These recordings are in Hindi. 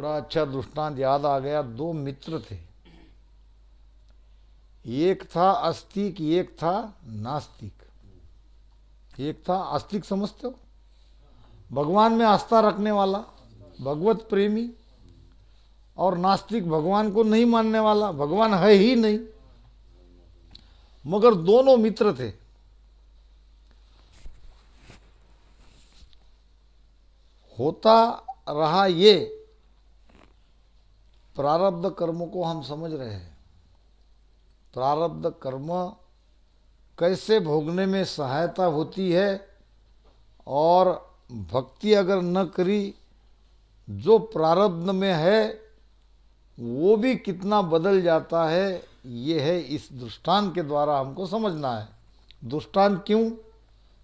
बड़ा अच्छा दृष्टांत याद आ गया। दो मित्र थे, एक था आस्तिक, एक था नास्तिक। एक था आस्तिक, समझते हो, भगवान में आस्था रखने वाला, भगवत प्रेमी, और नास्तिक भगवान को नहीं मानने वाला, भगवान है ही नहीं। मगर दोनों मित्र थे। होता रहा ये, प्रारब्ध कर्म को हम समझ रहे हैं। प्रारब्ध कर्म कैसे भोगने में सहायता होती है, और भक्ति अगर न करी, जो प्रारब्ध में है वो भी कितना बदल जाता है, ये है इस दृष्टांत के द्वारा हमको समझना है। दृष्टांत क्यों?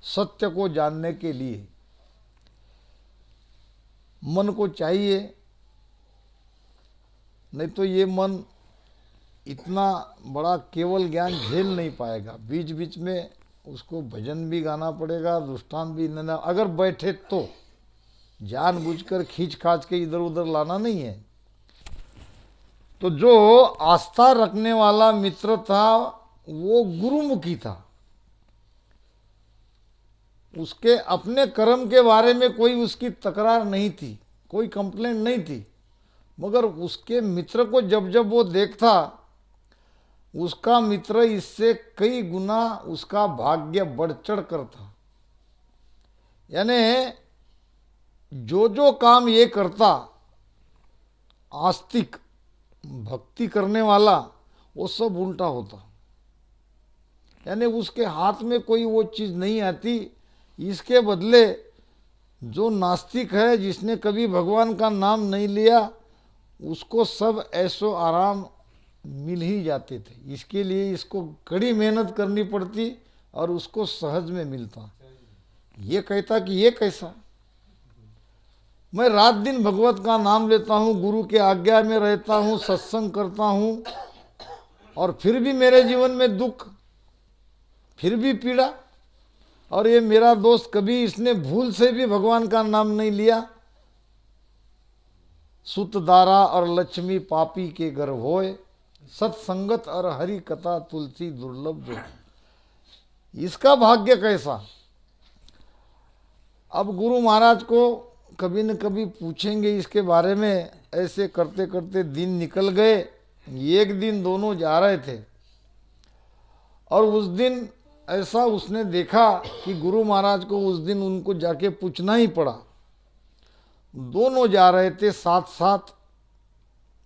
सत्य को जानने के लिए। मन को चाहिए, नहीं तो ये मन इतना बड़ा केवल ज्ञान झेल नहीं पाएगा। बीच बीच में उसको भजन भी गाना पड़ेगा, दृष्टांत भी लेना, अगर बैठे तो। जानबूझकर खींच खाच के इधर उधर लाना नहीं है। तो जो आस्था रखने वाला मित्र था वो गुरुमुखी था। उसके अपने कर्म के बारे में कोई उसकी तकरार नहीं थी, कोई कंप्लेंट नहीं थी। मगर उसके मित्र को जब जब वो देखता, उसका मित्र इससे कई गुना उसका भाग्य बढ़ चढ़ कर था। यानी जो जो काम ये करता, आस्तिक भक्ति करने वाला, वो सब उल्टा होता। यानी उसके हाथ में कोई वो चीज़ नहीं आती। इसके बदले जो नास्तिक है, जिसने कभी भगवान का नाम नहीं लिया, उसको सब ऐशो आराम मिल ही जाते थे। इसके लिए इसको कड़ी मेहनत करनी पड़ती और उसको सहज में मिलता। ये कहता कि ये कैसा, मैं रात दिन भगवत का नाम लेता हूँ, गुरु के आज्ञा में रहता हूँ, सत्संग करता हूँ, और फिर भी मेरे जीवन में दुख, फिर भी पीड़ा। और ये मेरा दोस्त, कभी इसने भूल से भी भगवान का नाम नहीं लिया। सुत दारा और लक्ष्मी पापी के घर होए, सत्संगत और हरि कथा तुलसी दुर्लभ जो। इसका भाग्य कैसा। अब गुरु महाराज को कभी न कभी पूछेंगे इसके बारे में। ऐसे करते करते दिन निकल गए। एक दिन दोनों जा रहे थे, और उस दिन ऐसा उसने देखा कि गुरु महाराज को उस दिन उनको जाके पूछना ही पड़ा। दोनों जा रहे थे साथ साथ,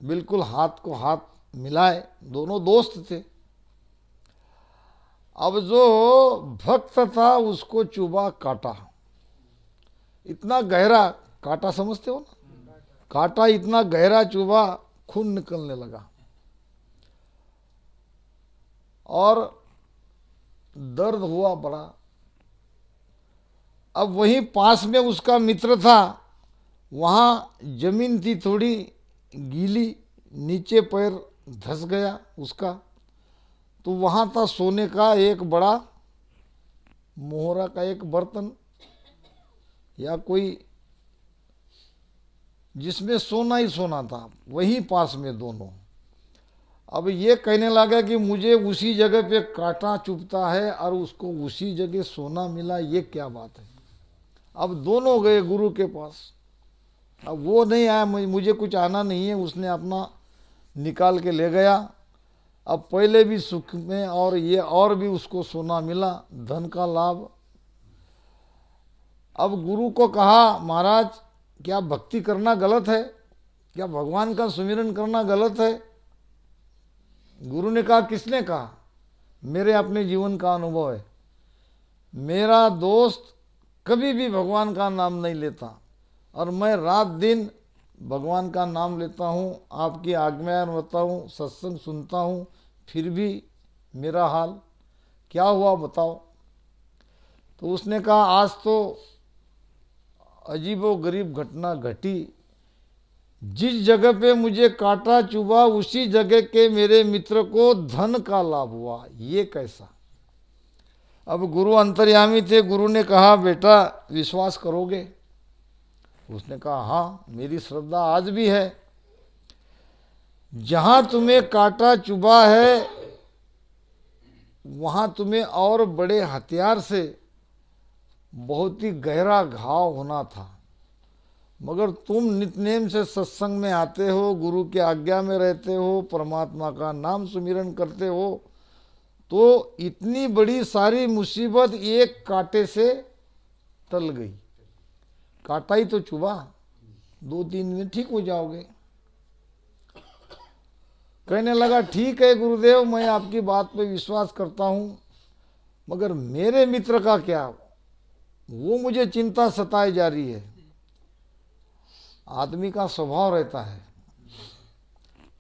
बिल्कुल हाथ को हाथ मिलाए, दोनों दोस्त थे। अब जो भक्त था उसको चुबा काटा, इतना गहरा काटा, समझते हो ना, काटा इतना गहरा चुबा, खून निकलने लगा और दर्द हुआ बड़ा। अब वहीं पास में उसका मित्र था, वहाँ जमीन थी थोड़ी गीली, नीचे पैर धंस गया उसका। तो वहाँ था सोने का एक बड़ा मोहरा का एक बर्तन, या कोई जिसमें सोना ही सोना था, वहीं पास में दोनों। अब ये कहने लगा कि मुझे उसी जगह पे कांटा चुभता है और उसको उसी जगह सोना मिला, ये क्या बात है। अब दोनों गए गुरु के पास। अब वो नहीं आया, मुझे कुछ आना नहीं है, उसने अपना निकाल के ले गया। अब पहले भी सुख में और ये और भी उसको सोना मिला, धन का लाभ। अब गुरु को कहा, महाराज क्या भक्ति करना गलत है, क्या भगवान का सुमिरन करना गलत है। गुरु ने कहा, किसने कहा, मेरे अपने जीवन का अनुभव है। मेरा दोस्त कभी भी भगवान का नाम नहीं लेता, और मैं रात दिन भगवान का नाम लेता हूँ, आपकी आज्ञा रहता हूँ, सत्संग सुनता हूँ, फिर भी मेरा हाल क्या हुआ बताओ। तो उसने कहा, आज तो अजीबो गरीब घटना घटी। जिस जगह पे मुझे कांटा चुभा, उसी जगह के मेरे मित्र को धन का लाभ हुआ, ये कैसा। अब गुरु अंतर्यामी थे। गुरु ने कहा, बेटा विश्वास करोगे। उसने कहा, हाँ मेरी श्रद्धा आज भी है। जहां तुम्हें कांटा चुभा है वहां तुम्हें और बड़े हथियार से बहुत ही गहरा घाव होना था, मगर तुम नित्यनेम से सत्संग में आते हो, गुरु की आज्ञा में रहते हो, परमात्मा का नाम सुमिरन करते हो, तो इतनी बड़ी सारी मुसीबत एक कांटे से टल गई। कांटा ही तो चुभा, 2-3 दिन ठीक हो जाओगे। कहने लगा ठीक है गुरुदेव, मैं आपकी बात पे विश्वास करता हूँ, मगर मेरे मित्र का क्या, वो मुझे चिंता सताई जा रही है। आदमी का स्वभाव रहता है,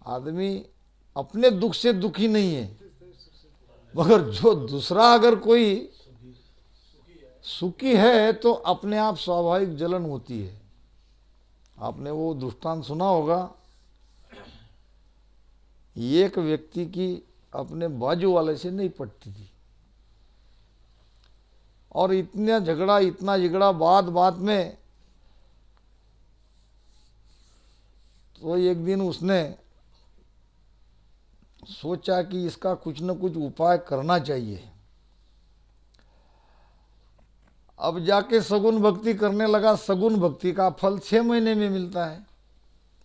आदमी अपने दुख से दुखी नहीं है, मगर जो दूसरा अगर कोई सुखी है तो अपने आप स्वाभाविक जलन होती है। आपने वो दृष्टांत सुना होगा, एक व्यक्ति की अपने बाजू वाले से नहीं पटती थी और इतना झगड़ा बात बात में, तो एक दिन उसने सोचा कि इसका कुछ न कुछ उपाय करना चाहिए। अब जाके सगुन भक्ति करने लगा। सगुन भक्ति का फल 6 महीने में मिलता है,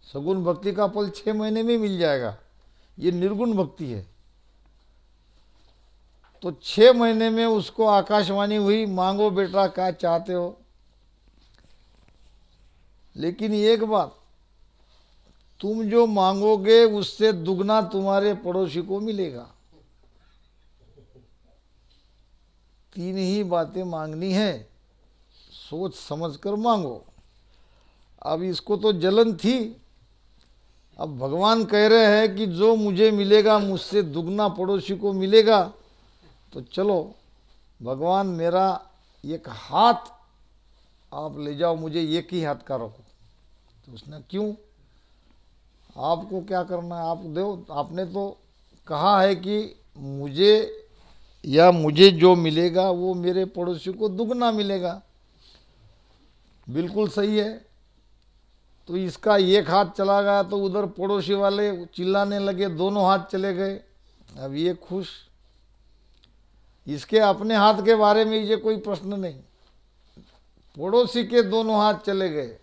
सगुन भक्ति का फल 6 महीने में मिल जाएगा, ये निर्गुण भक्ति है। तो 6 महीने में उसको आकाशवाणी हुई, मांगो बेटा क्या चाहते हो, लेकिन एक बात, तुम जो मांगोगे उससे दुगना तुम्हारे पड़ोसी को मिलेगा। 3 ही बातें मांगनी है, सोच समझ कर मांगो। अब इसको तो जलन थी, अब भगवान कह रहे हैं कि जो मुझे मिलेगा मुझसे दुगना पड़ोसी को मिलेगा, तो चलो भगवान मेरा एक हाथ आप ले जाओ, मुझे एक ही हाथ का रखो। तो उसने क्यों, आपको क्या करना है आप दो, आपने तो कहा है कि मुझे जो मिलेगा वो मेरे पड़ोसी को दुगना मिलेगा। बिल्कुल सही है। तो इसका एक हाथ चला गया तो उधर पड़ोसी वाले चिल्लाने लगे, दोनों हाथ चले गए। अब ये खुश, इसके अपने हाथ के बारे में ये कोई प्रश्न नहीं, पड़ोसी के दोनों हाथ चले गए।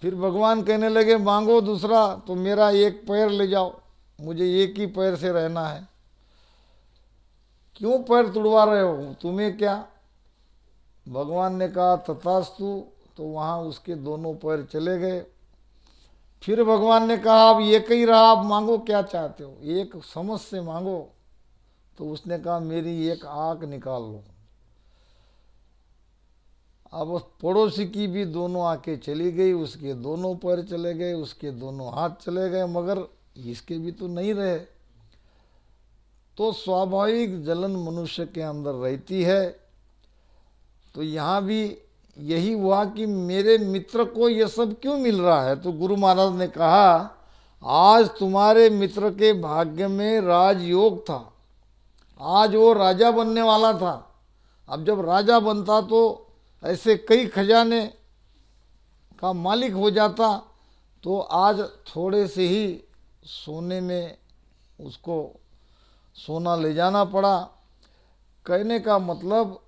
फिर भगवान कहने लगे मांगो दूसरा, तो मेरा एक पैर ले जाओ, मुझे एक ही पैर से रहना है। क्यों पैर तुड़वा रहे हो, तुम्हें क्या। भगवान ने कहा तथास्तु, तो वहाँ उसके दोनों पैर चले गए। फिर भगवान ने कहा अब एक ही रहा, आप मांगो क्या चाहते हो, एक समझ से मांगो। तो उसने कहा मेरी एक आँख निकाल लो। अब उस पड़ोसी की भी दोनों आंखें चली गई, उसके दोनों पैर चले गए, उसके दोनों हाथ चले गए, मगर इसके भी तो नहीं रहे। तो स्वाभाविक जलन मनुष्य के अंदर रहती है। तो यहाँ भी यही हुआ कि मेरे मित्र को ये सब क्यों मिल रहा है। तो गुरु महाराज ने कहा आज तुम्हारे मित्र के भाग्य में राजयोग था, आज वो राजा बनने वाला था। अब जब राजा बनता तो ऐसे कई खजाने का मालिक हो जाता, तो आज थोड़े से ही सोने में उसको सोना ले जाना पड़ा। कहने का मतलब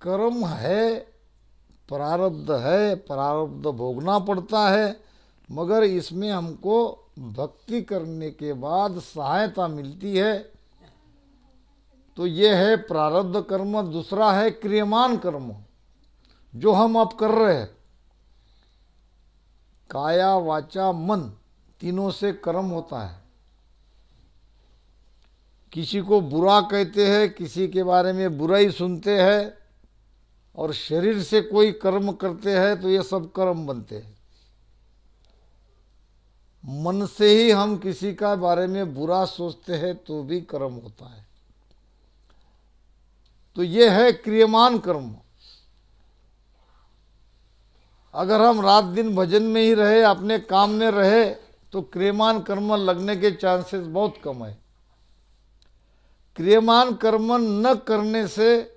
कर्म है, प्रारब्ध है, प्रारब्ध भोगना पड़ता है, मगर इसमें हमको भक्ति करने के बाद सहायता मिलती है। तो ये है प्रारब्ध कर्म। दूसरा है क्रियमान कर्म, जो हम अब कर रहे हैं। काया वाचा मन तीनों से कर्म होता है। किसी को बुरा कहते हैं, किसी के बारे में बुराई सुनते हैं, और शरीर से कोई कर्म करते हैं तो ये सब कर्म बनते हैं। मन से ही हम किसी का बारे में बुरा सोचते हैं तो भी कर्म होता है। तो ये है क्रियमान कर्म। अगर हम रात दिन भजन में ही रहे, अपने काम में रहे, तो क्रियमान कर्म लगने के चांसेस बहुत कम है। क्रियमान कर्म न करने से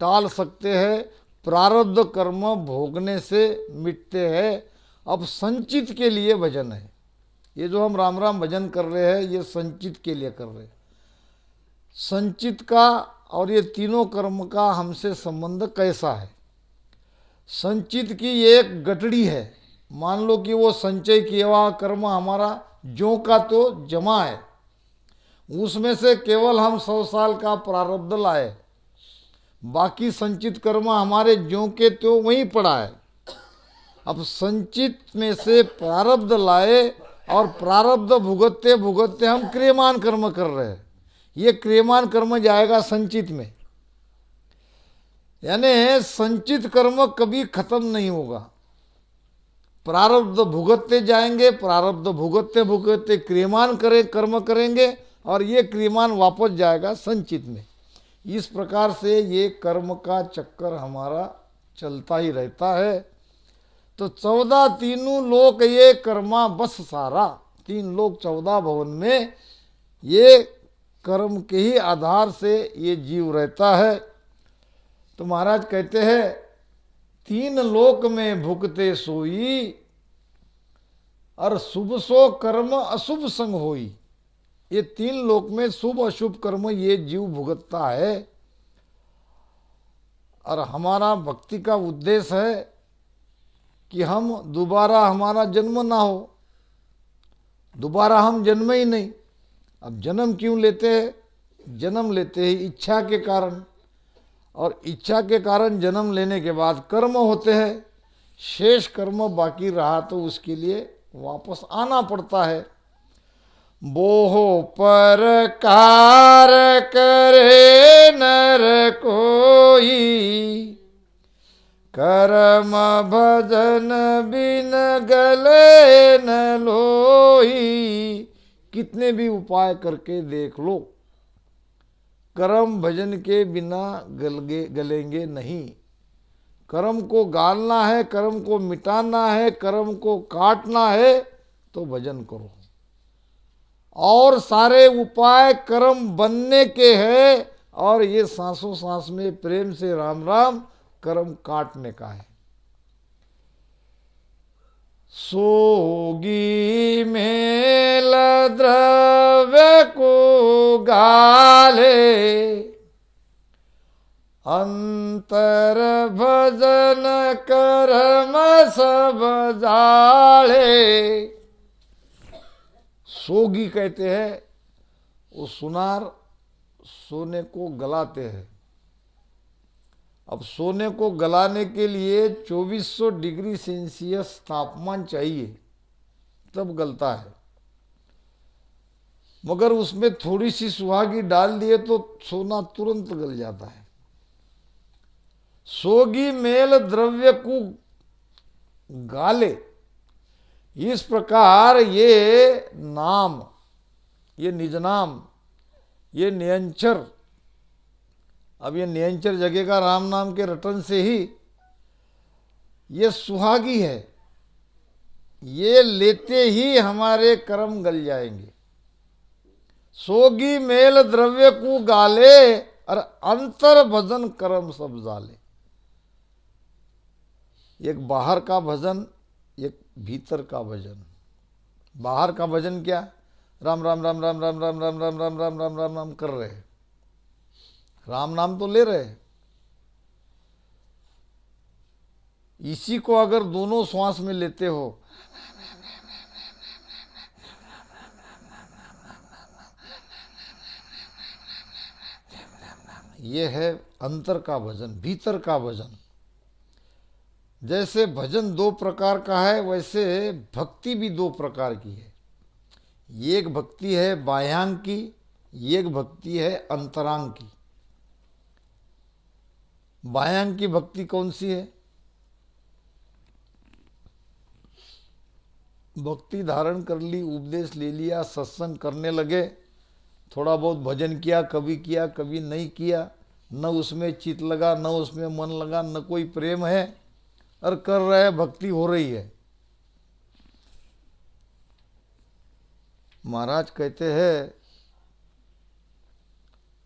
टाल सकते हैं, प्रारब्ध कर्म भोगने से मिटते हैं। अब संचित के लिए भजन है। ये जो हम राम राम भजन कर रहे हैं ये संचित के लिए कर रहे हैं। संचित का और ये तीनों कर्म का हमसे संबंध कैसा है? संचित की एक गठड़ी है, मान लो कि वो संचय किया हुआ कर्म हमारा ज्यों का तो जमा है, उसमें से केवल हम 100 साल का प्रारब्ध लाए, बाकी संचित कर्म हमारे ज्यों के त्यों वहीं पड़ा है। अब संचित में से प्रारब्ध लाए और प्रारब्ध भुगतते भुगतते हम क्रियमान कर्म कर रहे हैं, ये क्रियमान कर्म जाएगा संचित में। यानी संचित कर्म कभी खत्म नहीं होगा, प्रारब्ध भुगतते जाएंगे, प्रारब्ध भुगतते भुगतते क्रियमान कर्म करेंगे और ये क्रियमान वापस जाएगा संचित में। इस प्रकार से ये कर्म का चक्कर हमारा चलता ही रहता है। तो 14 तीनों लोक ये कर्मा बस सारा, 3 लोक 14 भवन में ये कर्म के ही आधार से ये जीव रहता है। तो महाराज कहते हैं 3 लोक में भुगते सोई और शुभ सो कर्म अशुभ संग होई। ये 3 लोक में शुभ अशुभ कर्म ये जीव भुगतता है। और हमारा भक्ति का उद्देश्य है कि हम दोबारा हमारा जन्म ना हो, दोबारा हम जन्म ही नहीं। अब जन्म क्यों लेते हैं? जन्म लेते हैं इच्छा के कारण, और इच्छा के कारण जन्म लेने के बाद कर्म होते हैं, शेष कर्म बाकी रहा तो उसके लिए वापस आना पड़ता है। बोहो परकार करे नर कोई, कर्म भजन बिन गले न लोई। कितने भी उपाय करके देख लो, कर्म भजन के बिना गलेंगे नहीं। कर्म को गालना है, कर्म को मिटाना है, कर्म को काटना है तो भजन करो। और सारे उपाय कर्म बनने के हैं, और ये सांसों सांस में प्रेम से राम राम कर्म काटने का है। सोगी मेल द्रव्य को गाले, अंतर भजन कर्म सब जाले। सोगी कहते हैं वो सुनार सोने को गलाते हैं। अब सोने को गलाने के लिए 2400 डिग्री सेल्सियस तापमान चाहिए तब गलता है, मगर उसमें थोड़ी सी सुहागी डाल दिए तो सोना तुरंत गल जाता है। सोगी मेल द्रव्य को गाले, इस प्रकार ये नाम, ये निज नाम, ये नियंचर, अब ये नियंचर जगेगा राम नाम के रटन से ही, ये सुहागी है, ये लेते ही हमारे कर्म गल जाएंगे। सोगी मेल द्रव्य को गाले और अंतर भजन कर्म सब जाले। एक बाहर का भजन, एक भीतर का भजन। बाहर का भजन क्या? राम राम राम राम राम राम राम राम राम राम राम राम राम कर रहे हैं, राम नाम तो ले रहे हैं। इसी को अगर दोनों श्वास में लेते हो, ये है अंतर का भजन, भीतर का भजन। जैसे भजन 2 प्रकार का है, वैसे भक्ति भी 2 प्रकार की है। एक भक्ति है बाह्यांग की, एक भक्ति है अंतरांग की। बाह्यांग की भक्ति कौन सी है? भक्ति धारण कर ली, उपदेश ले लिया, सत्संग करने लगे, थोड़ा बहुत भजन किया, कभी नहीं किया, न उसमें चित लगा, न उसमें मन लगा, न कोई प्रेम है, और कर रहे हैं, भक्ति हो रही है। महाराज कहते हैं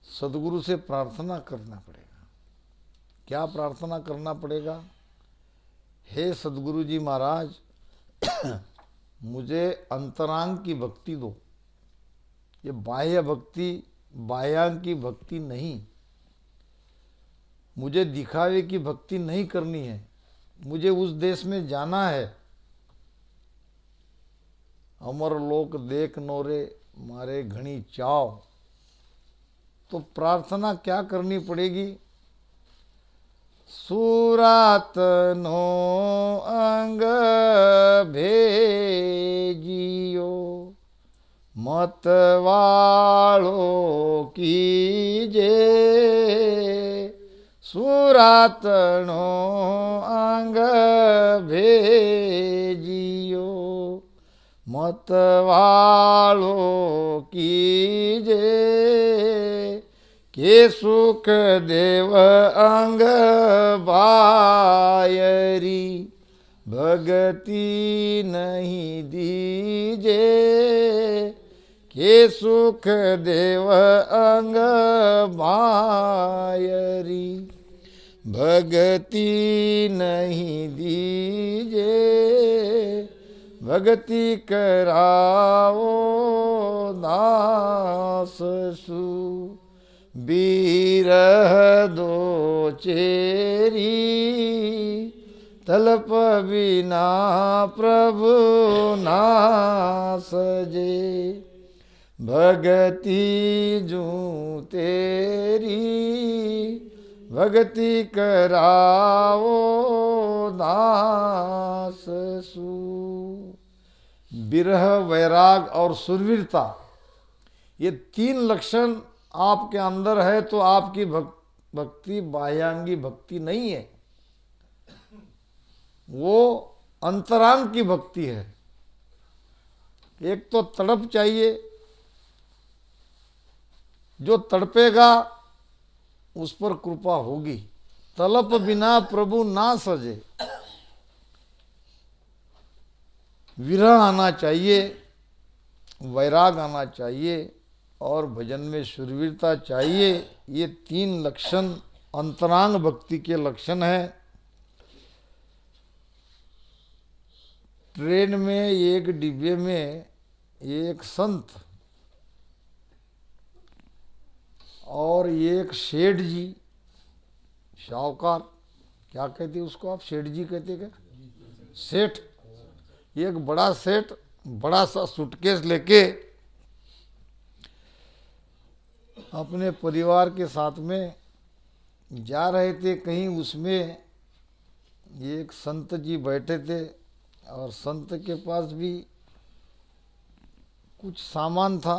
सदगुरु से प्रार्थना करना पड़ेगा। क्या प्रार्थना करना पड़ेगा? हे सदगुरु जी महाराज, मुझे अंतरांग की भक्ति दो। ये बाह्य भक्ति, बाह्यांग की भक्ति नहीं। मुझे दिखावे की भक्ति नहीं करनी है। मुझे उस देश में जाना है। अमर लोक देख नोरे मारे घनी चाव। तो प्रार्थना क्या करनी पड़ेगी? सुरात नो अंग भेजियो मतवालो कीजे। सुरात नो अंग भेजियो मतवालो कीजे। के सुख देव अंग बायरी भगति नहीं दीजे। के सुख देव अंग बायरी भगति नहीं दीजे। भगति कराओ दास सु बीरह दो चेरी। तलप बिना प्रभु ना सजे। भगति जू तेरी भगति कराओ दास सु। विरह, वैराग और सुरवीरता, ये 3 लक्षण आपके अंदर है तो आपकी भक्ति बाह्यांगी भक्ति नहीं है, वो अंतरांग की भक्ति है। एक तो तड़प चाहिए, जो तड़पेगा उस पर कृपा होगी। तलप बिना प्रभु ना सजे। विरह आना चाहिए, वैराग आना चाहिए और भजन में शूरवीरता चाहिए। ये 3 लक्षण अंतरांग भक्ति के लक्षण हैं। ट्रेन में एक डिब्बे में एक संत और एक सेठ जी, साहूकार, क्या कहते उसको आप? सेठ जी कहते क्या? सेठ। एक बड़ा सेठ बड़ा सा सूटकेस लेके अपने परिवार के साथ में जा रहे थे कहीं। उसमें एक संत जी बैठे थे और संत के पास भी कुछ सामान था।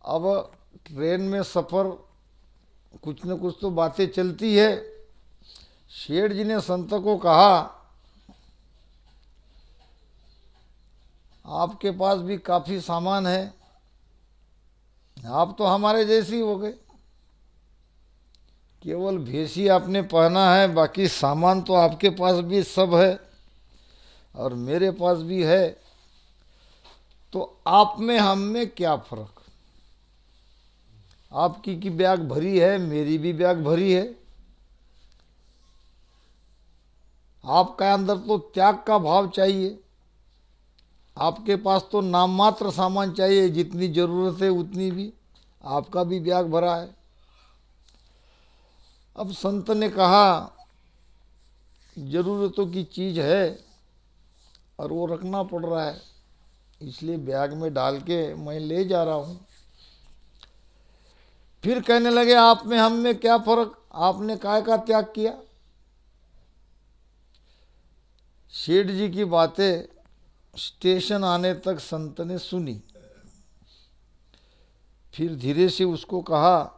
अब ट्रेन में सफ़र, कुछ न कुछ तो बातें चलती है। सेठ जी ने संत को कहा, आपके पास भी काफ़ी सामान है, आप तो हमारे जैसी हो गए, केवल भेष ही आपने पहना है, बाकी सामान तो आपके पास भी सब है और मेरे पास भी है, तो आप में हम में क्या फर्क? आपकी की बैग भरी है, मेरी भी बैग भरी है। आपका अंदर तो त्याग का भाव चाहिए। आपके पास तो नाम मात्र सामान चाहिए, जितनी जरूरत है उतनी भी, आपका भी बैग भरा है। अब संत ने कहा, जरूरतों की चीज है और वो रखना पड़ रहा है, इसलिए बैग में डाल के मैं ले जा रहा हूं। फिर कहने लगे, आप में हम में क्या फर्क, आपने काय का त्याग किया? सेठ जी की बातें स्टेशन आने तक संत ने सुनी। फिर धीरे से उसको कहा,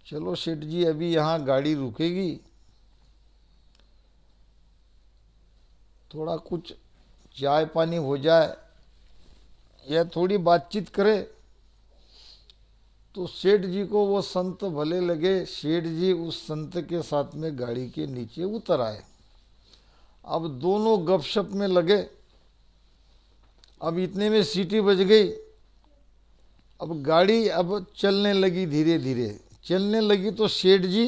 चलो सेठ जी, अभी यहाँ गाड़ी रुकेगी, थोड़ा कुछ चाय पानी हो जाए या थोड़ी बातचीत करे। तो सेठ जी को वो संत भले लगे। सेठ जी उस संत के साथ में गाड़ी के नीचे उतर आए। अब दोनों गपशप में लगे। अब इतने में सीटी बज गई। अब गाड़ी अब चलने लगी, धीरे धीरे चलने लगी। तो सेठ जी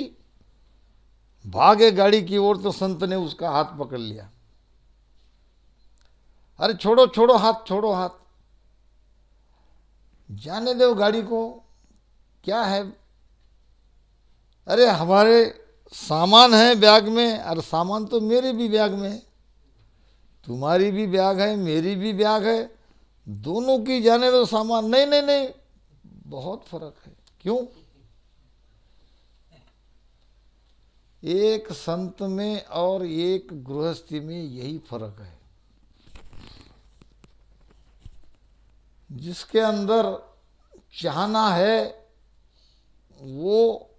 भागे गाड़ी की ओर, तो संत ने उसका हाथ पकड़ लिया। अरे छोड़ो छोड़ो हाथ, छोड़ो हाथ, जाने दो गाड़ी को, क्या है। अरे हमारे सामान है बैग में, अरे सामान तो मेरे भी बैग में है, तुम्हारी भी बैग है, मेरी भी बैग है, दोनों की जाने दो सामान। नहीं नहीं नहीं, बहुत फर्क है। क्यों? एक संत में और एक गृहस्थी में यही फर्क है। जिसके अंदर चाहना है वो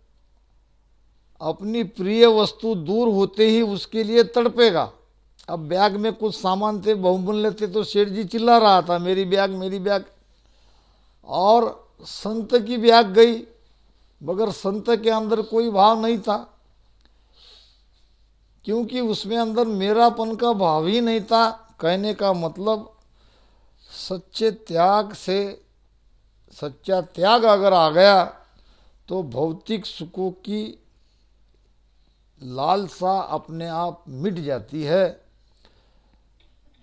अपनी प्रिय वस्तु दूर होते ही उसके लिए तड़पेगा। अब बैग में कुछ सामान थे, बहुमूल्य थे, तो सेठ जी चिल्ला रहा था मेरी बैग मेरी बैग। और संत की बैग गई, मगर संत के अंदर कोई भाव नहीं था, क्योंकि उसमें अंदर मेरापन का भाव ही नहीं था। कहने का मतलब सच्चे त्याग से, सच्चा त्याग अगर आ गया तो भौतिक सुखों की लालसा अपने आप मिट जाती है।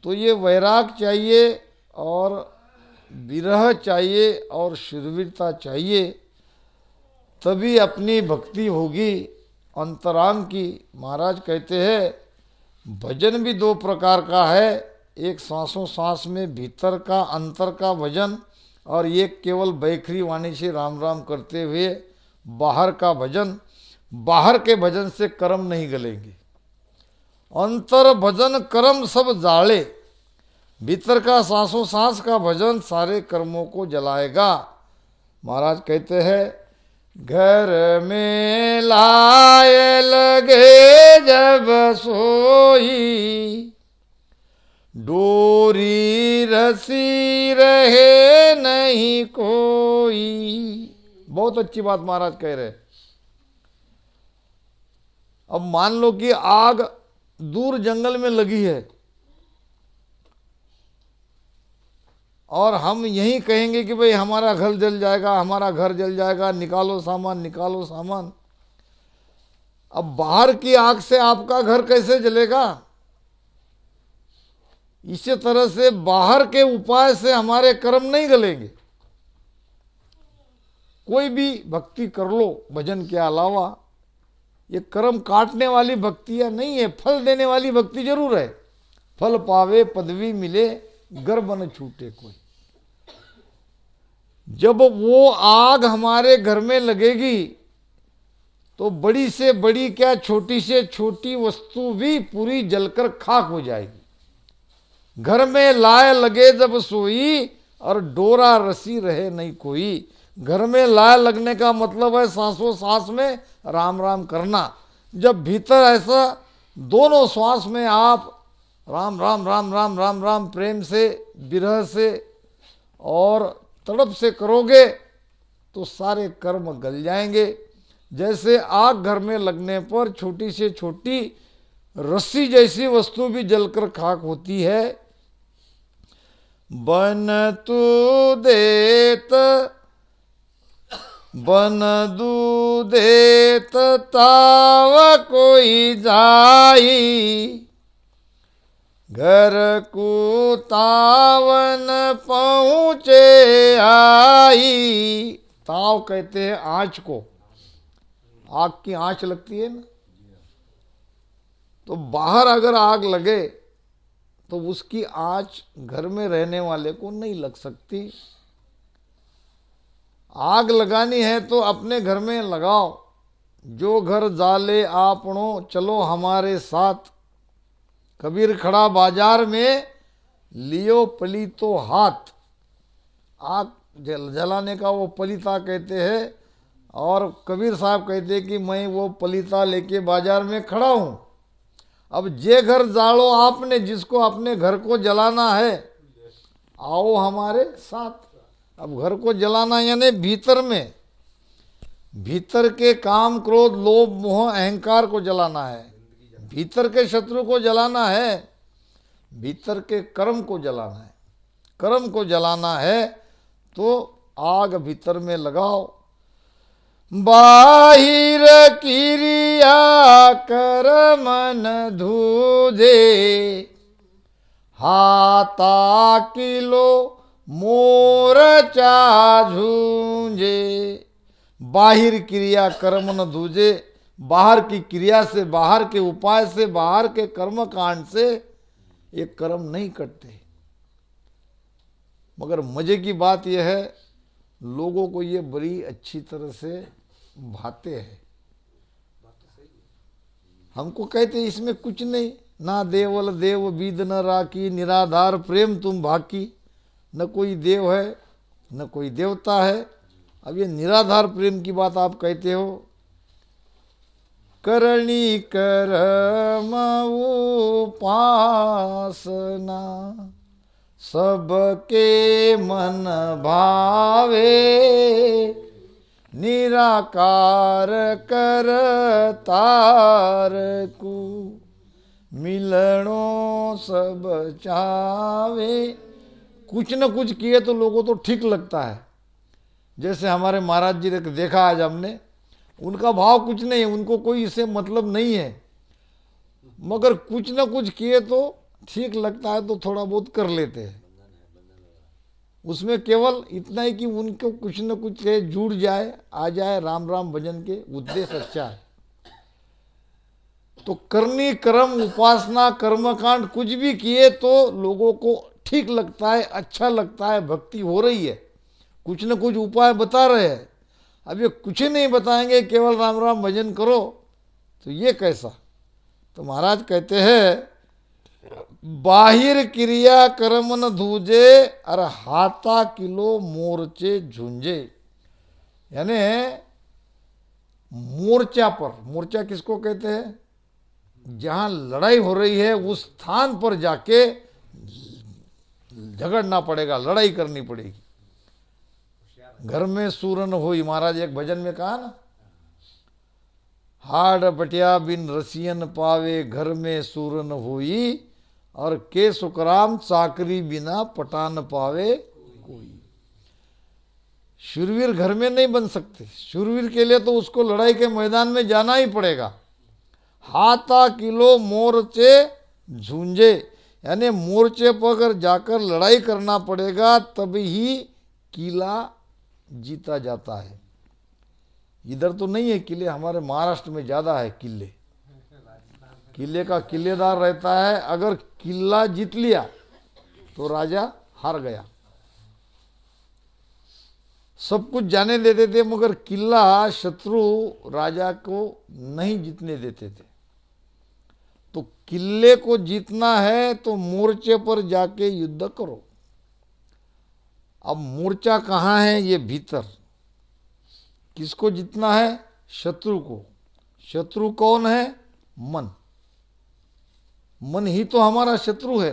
तो ये वैराग चाहिए और विरह चाहिए और शूरवीरता चाहिए, तभी अपनी भक्ति होगी अंतरांग की। महाराज कहते हैं भजन भी दो प्रकार का है, एक सांसों सांस में भीतर का अंतर का भजन, और एक केवल बैखरी वाणी से राम राम करते हुए बाहर का भजन। बाहर के भजन से कर्म नहीं गलेंगे, अंतर भजन कर्म सब जाले, भीतर का सांसों सांस का भजन सारे कर्मों को जलाएगा। महाराज कहते हैं घर में लाए लगे जब सोई, डोरी रसी रहे नहीं कोई। बहुत अच्छी बात महाराज कह रहे। अब मान लो कि आग दूर जंगल में लगी है और हम यही कहेंगे कि भाई हमारा घर जल जाएगा, हमारा घर जल जाएगा, निकालो सामान निकालो सामान। अब बाहर की आग से आपका घर कैसे जलेगा? इसी तरह से बाहर के उपाय से हमारे कर्म नहीं गलेंगे। कोई भी भक्ति कर लो भजन के अलावा, ये कर्म काटने वाली भक्तियां नहीं है, फल देने वाली भक्ति जरूर है। फल पावे पदवी मिले गर्भ न छूटे कोई। जब वो आग हमारे घर में लगेगी तो बड़ी से बड़ी क्या छोटी से छोटी वस्तु भी पूरी जलकर खाक हो जाएगी। घर में लाए लगे जब सोई और डोरा रसी रहे नहीं कोई। घर में लाए लगने का मतलब है सांसों सांस में राम राम करना। जब भीतर ऐसा दोनों श्वास में आप राम राम राम राम राम राम प्रेम से, विरह से और तड़प से करोगे तो सारे कर्म गल जाएंगे। जैसे आग घर में लगने पर छोटी से छोटी रस्सी जैसी वस्तु भी जलकर खाक होती है। बन तू देत बन दू देत ताव कोई जाई, घर को तावन पहुँचे आई। ताव कहते हैं आँच को, आग की आँच लगती है ना, तो बाहर अगर आग लगे तो उसकी आँच घर में रहने वाले को नहीं लग सकती। आग लगानी है तो अपने घर में लगाओ। जो घर जाले आपनो चलो हमारे साथ, कबीर खड़ा बाजार में लियो पलीतो हाथ। आग जलाने का वो पलीता कहते हैं, और कबीर साहब कहते हैं कि मैं वो पलीता लेके बाजार में खड़ा हूँ। अब जे घर जालो आपने, जिसको अपने घर को जलाना है, आओ हमारे साथ। अब घर को जलाना यानी भीतर में, भीतर के काम क्रोध लोभ मोह अहंकार को जलाना है, भीतर के शत्रु को जलाना है, भीतर के कर्म को जलाना है। कर्म को जलाना है तो आग भीतर में लगाओ। बाहिर क्रिया कर मन धूजे, हाथा किलो मोरचा झूंझे। बाहिर क्रिया कर्म न दूजे, बाहर की क्रिया से, बाहर के उपाय से, बाहर के कर्म कांड से ये कर्म नहीं कटते। मगर मजे की बात यह है, लोगों को ये बड़ी अच्छी तरह से भाते हैं। हमको कहते इसमें कुछ नहीं, ना देवल देव बीद न राखी, निराधार प्रेम तुम भाकी। न कोई देव है न कोई देवता है। अब ये निराधार प्रेम की बात आप कहते हो। करणी कर्म उपासना, सबके मन भावे। निराकार करतार को, मिलनो सब चावे। कुछ न कुछ किए तो लोगों तो ठीक लगता है। जैसे हमारे महाराज जी ने देखा आज हमने, उनका भाव कुछ नहीं है, उनको कोई इससे मतलब नहीं है, मगर कुछ न कुछ किए तो ठीक लगता है तो थोड़ा बहुत कर लेते हैं। उसमें केवल इतना ही कि उनको कुछ न कुछ जुड़ जाए, आ जाए राम राम भजन के, उद्देश्य अच्छा है। तो करनी कर्म उपासना कर्मकांड कुछ भी किए तो लोगों को ठीक लगता है, अच्छा लगता है, भक्ति हो रही है। कुछ न कुछ उपाय बता रहे हैं। अब ये कुछ नहीं बताएंगे, केवल राम राम भजन करो, तो ये कैसा। तो महाराज कहते हैं बाहिर क्रिया कर्म न धूजे, और हाथा किलो मोर्चे झुंझे। यानी मोर्चा पर, मोर्चा किसको कहते हैं, जहां लड़ाई हो रही है उस स्थान पर जाके झगड़ना पड़ेगा, लड़ाई करनी पड़ेगी। घर में सूरन होई, महाराज एक भजन में कहा ना, हाड़ बटिया बिन रसियन पावे, घर में सूरन होई। और के सुकराम चाकरी बिना पटान पावे कोई। शूरवीर घर में नहीं बन सकते, शूरवीर के लिए तो उसको लड़ाई के मैदान में जाना ही पड़ेगा। हाथा किलो मोर्चे झूंझे, यानी मोर्चे पर अगर जाकर लड़ाई करना पड़ेगा तब ही किला जीता जाता है। इधर तो नहीं है किले, हमारे महाराष्ट्र में ज्यादा है किले। किले का किलेदार रहता है, अगर किला जीत लिया तो राजा हार गया। सब कुछ जाने देते थे, मगर किला शत्रु राजा को नहीं जीतने देते थे। तो किले को जीतना है तो मोर्चे पर जाके युद्ध करो। अब मोर्चा कहाँ है, ये भीतर। किसको जीतना है, शत्रु को। शत्रु कौन है, मन। मन ही तो हमारा शत्रु है।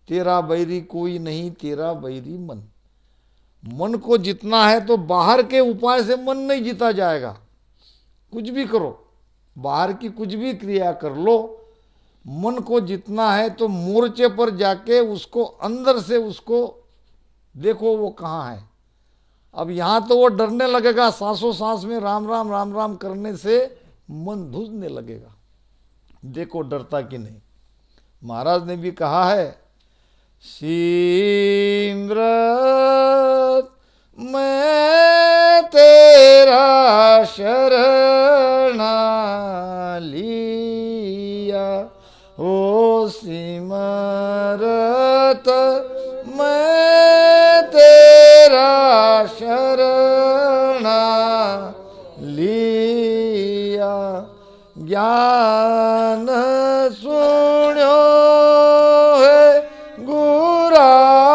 तेरा बैरी कोई नहीं, तेरा बैरी मन। मन को जीतना है तो बाहर के उपाय से मन नहीं जीता जाएगा। कुछ भी करो, बाहर की कुछ भी क्रिया कर लो, मन को जीतना है तो मोर्चे पर जाके उसको अंदर से उसको देखो वो कहाँ है। अब यहाँ तो वो डरने लगेगा, सांसों सांस में राम राम करने से मन धुजने लगेगा। देखो डरता कि नहीं। महाराज ने भी कहा है, सिमरत मैं तेरा शरणा लिया, ओ सिमरत मैं तेरा शरणा लिया। ज्ञान सुन्यो है गुराजी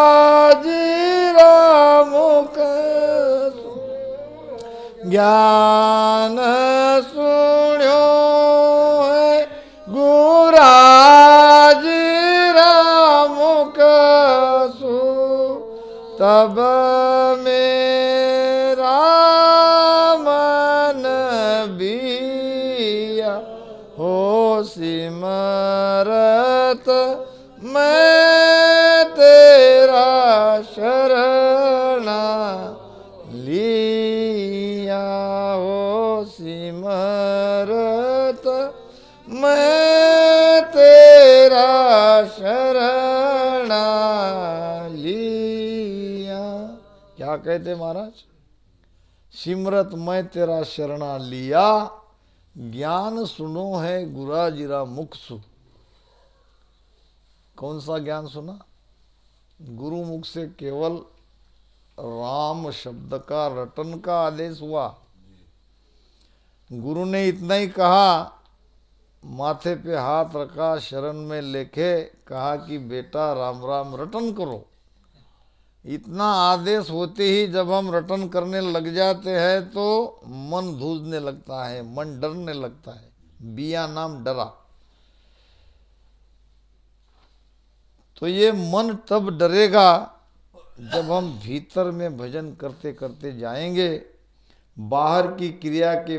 रामुख, ज्ञान सुन्यो है गुराजी रामुख सु, तब मेरा मन बिया, हो सिमरत मैं तेरा शरणा लिया, हो सिमरत मैं तेरा शरणा लिया। क्या कहते महाराज? सिमरत मैं तेरा शरणा लिया, ज्ञान सुनो है गुरा जीरा मुख सु। कौन सा ज्ञान सुना? गुरु मुख से केवल राम शब्द का रटन का आदेश हुआ। गुरु ने इतना ही कहा, माथे पे हाथ रखा, शरण में लेके कहा कि बेटा राम राम रटन करो। इतना आदेश होते ही जब हम रटन करने लग जाते हैं तो मन धूजने लगता है, मन डरने लगता है। बिया नाम डरा। तो ये मन तब डरेगा जब हम भीतर में भजन करते करते जाएंगे। बाहर की क्रिया के